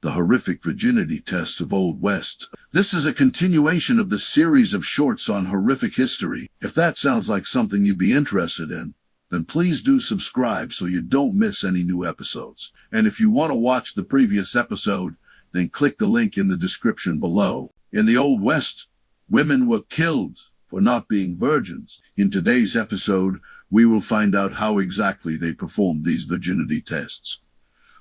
The horrific virginity tests of Old West. This is a continuation of the series of shorts on horrific history. If that sounds like something you'd be interested in, then please do subscribe so you don't miss any new episodes. And if you want to watch the previous episode, then click the link in the description below. In the Old West, women were killed for not being virgins. In today's episode, we will find out how exactly they performed these virginity tests.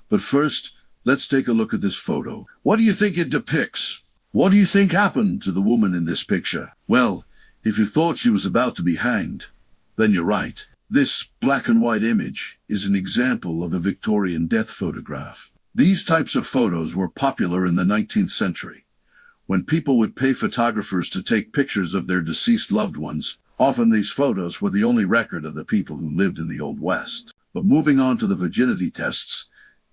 But first, let's take a look at this photo. What do you think it depicts? What do you think happened to the woman in this picture? Well, if you thought she was about to be hanged, then you're right. This black and white image is an example of a Victorian death photograph. These types of photos were popular in the 19th century, when people would pay photographers to take pictures of their deceased loved ones. Often these photos were the only record of the people who lived in the Old West. But moving on to the virginity tests,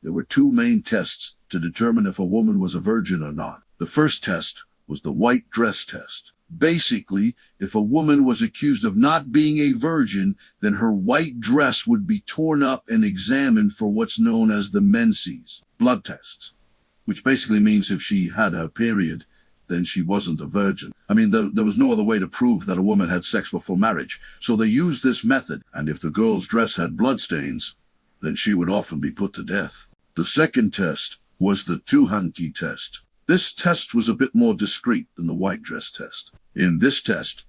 there were two main tests to determine if a woman was a virgin or not. The first test was the white dress test. Basically, if a woman was accused of not being a virgin, then her white dress would be torn up and examined for what's known as the menses, blood tests, which basically means if she had her period, then she wasn't a virgin. I mean, there was no other way to prove that a woman had sex before marriage, so they used this method, and if the girl's dress had bloodstains, then she would often be put to death. The second test was the two-hanky test. This test was a bit more discreet than the white dress test. In this test,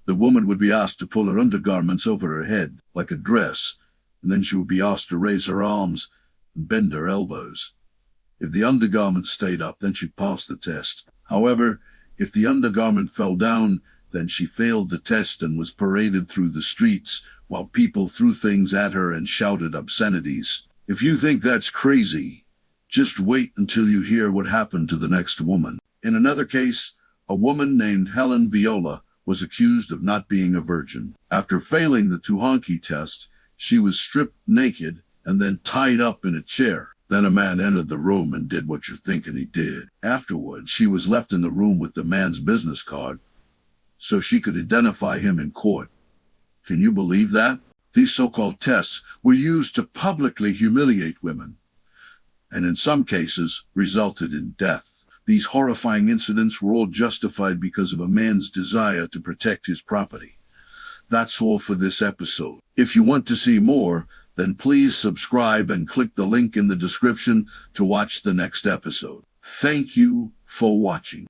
the woman would be asked to pull her undergarments over her head, like a dress, and then she would be asked to raise her arms and bend her elbows. If the undergarment stayed up, then she passed the test. However, if the undergarment fell down, then she failed the test and was paraded through the streets while people threw things at her and shouted obscenities. If you think that's crazy, just wait until you hear what happened to the next woman. In another case, a woman named Helen Viola was accused of not being a virgin. After failing the two-hanky test, she was stripped naked and then tied up in a chair. Then a man entered the room and did what you're thinking he did. Afterwards, she was left in the room with the man's business card so she could identify him in court. Can you believe that? These so-called tests were used to publicly humiliate women, and in some cases resulted in death. These horrifying incidents were all justified because of a man's desire to protect his property. That's all for this episode. If you want to see more, then please subscribe and click the link in the description to watch the next episode. Thank you for watching.